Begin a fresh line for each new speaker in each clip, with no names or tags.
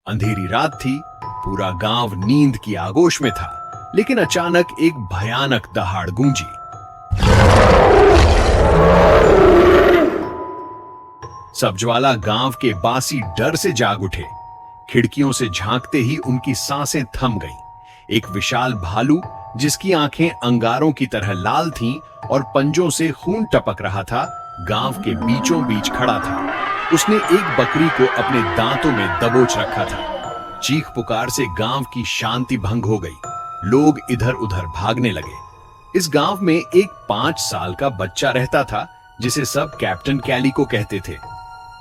अंधेरी रात थी, पूरा गांव नींद की आगोश में था, लेकिन अचानक एक भयानक दहाड़ गूंजी। सब्जवाला गांव के बासी डर से जाग उठे। खिड़कियों से झांकते ही उनकी सांसें थम गईं। एक विशाल भालू, जिसकी आंखें अंगारों की तरह लाल थीं और पंजों से खून टपक रहा था, गांव के बीचों बीच खड़ा था। उसने एक बकरी को अपने दांतों में दबोच रखा था। चीख पुकार से गांव की शांति भंग हो गई। लोग इधर उधर भागने लगे। इस गांव में एक 5 साल का बच्चा रहता था, जिसे सब कैप्टन कैलिको कहते थे।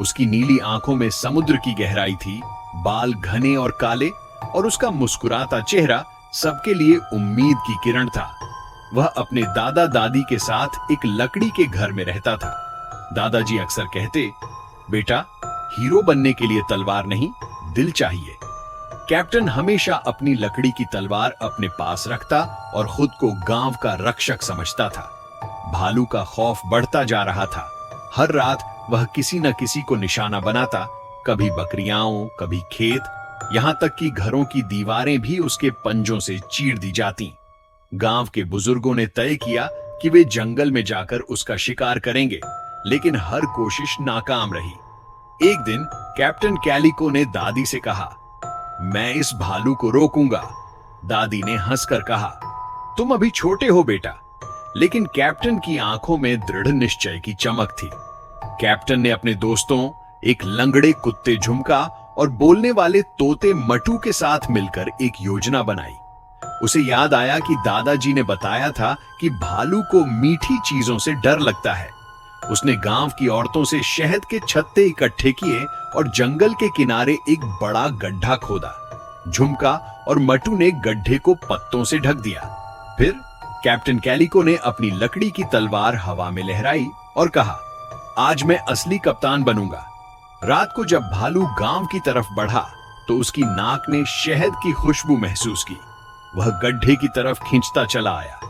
उसकी नीली आंखों में समुद्र की गहराई थी, बाल घने और काले, और उसका मुस्कुराता चेहरा सबके लिए उम्मीद की किरण था। वह अपने दादा दादी के साथ एक लकड़ी के घर में रहता था। दादाजी अक्सर कहते, बेटा, हीरो बनने के लिए तलवार नहीं, दिल चाहिए। कैप्टन हमेशा अपनी लकड़ी की तलवार अपने पास रखता और खुद को गांव का रक्षक समझता था। भालू का खौफ बढ़ता जा रहा था। हर रात वह किसी न किसी को निशाना बनाता, कभी बकरियां, कभी खेत, यहां तक कि घरों की दीवारें भी उसके पंजों से चीर दी जाती। गांव के बुजुर्गों ने तय किया कि वे जंगल में जाकर उसका शिकार करेंगे, लेकिन हर कोशिश नाकाम रही। एक दिन कैप्टन कैलिको ने दादी से कहा, मैं इस भालू को रोकूंगा। दादी ने हंसकर कहा, तुम अभी छोटे हो बेटा। लेकिन कैप्टन की आंखों में दृढ़ निश्चय की चमक थी। कैप्टन ने अपने दोस्तों, एक लंगड़े कुत्ते झुमका और बोलने वाले तोते मटू के साथ मिलकर एक योजना बनाई। उसे याद आया कि दादाजी ने बताया था कि भालू को मीठी चीजों से डर लगता है। उसने गांव की औरतों से शहद के छत्ते इकट्ठे किए और जंगल के किनारे एक बड़ा गड्ढा खोदा। झुमका और मटू ने गड्ढे को पत्तों से ढक दिया। फिर कैप्टन कैलिको ने अपनी लकड़ी की तलवार हवा में लहराई और कहा, आज मैं असली कप्तान बनूंगा। रात को जब भालू गांव की तरफ बढ़ा तो उसकी नाक ने शहद की खुशबू महसूस की। वह गड्ढे की तरफ खींचता चला आया।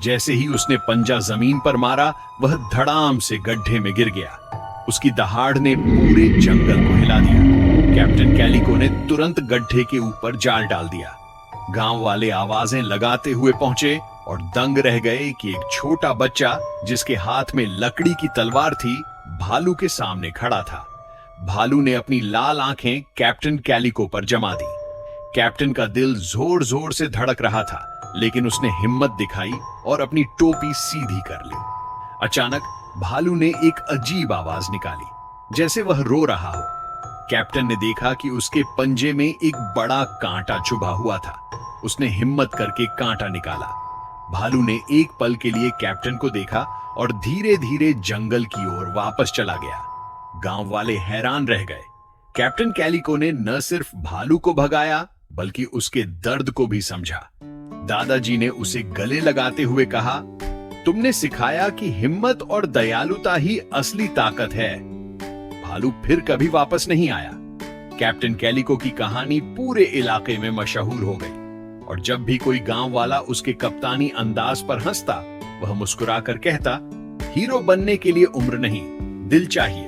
जैसे ही उसने पंजा जमीन पर मारा, वह धड़ाम से गड्ढे में गिर गया। उसकी दहाड़ ने पूरे जंगल को हिला दिया। कैप्टन कैलिको ने तुरंत गड्ढे के ऊपर जाल डाल दिया। गांव वाले आवाजें लगाते हुए पहुंचे और दंग रह गए कि एक छोटा बच्चा, जिसके हाथ में लकड़ी की तलवार थी, भालू के सामने खड़ा था। भालू ने अपनी लाल आंखें कैप्टन कैलिको पर जमा दी। कैप्टन का दिल जोर जोर से धड़क रहा था, लेकिन उसने हिम्मत दिखाई और अपनी टोपी सीधी कर ली। अचानक भालू ने एक अजीब आवाज निकाली, जैसे वह रो रहा हो। कैप्टन ने देखा कि उसके पंजे में एक बड़ा कांटा चुभा हुआ था। उसने हिम्मत करके कांटा निकाला। भालू ने एक पल के लिए कैप्टन को देखा और धीरे धीरे जंगल की ओर वापस चला गया। गांव वाले हैरान रह गए। कैप्टन कैलिको ने न सिर्फ भालू को भगाया, बल्कि उसके दर्द को भी समझा। दादाजी ने उसे गले लगाते हुए कहा, तुमने सिखाया कि हिम्मत और दयालुता ही असली ताकत है। भालू फिर कभी वापस नहीं आया। कैप्टन कैलिको की कहानी पूरे इलाके में मशहूर हो गई, और जब भी कोई गांव वाला उसके कप्तानी अंदाज पर हंसता, वह मुस्कुराकर कहता, हीरो बनने के लिए उम्र नहीं, दिल चाहिए।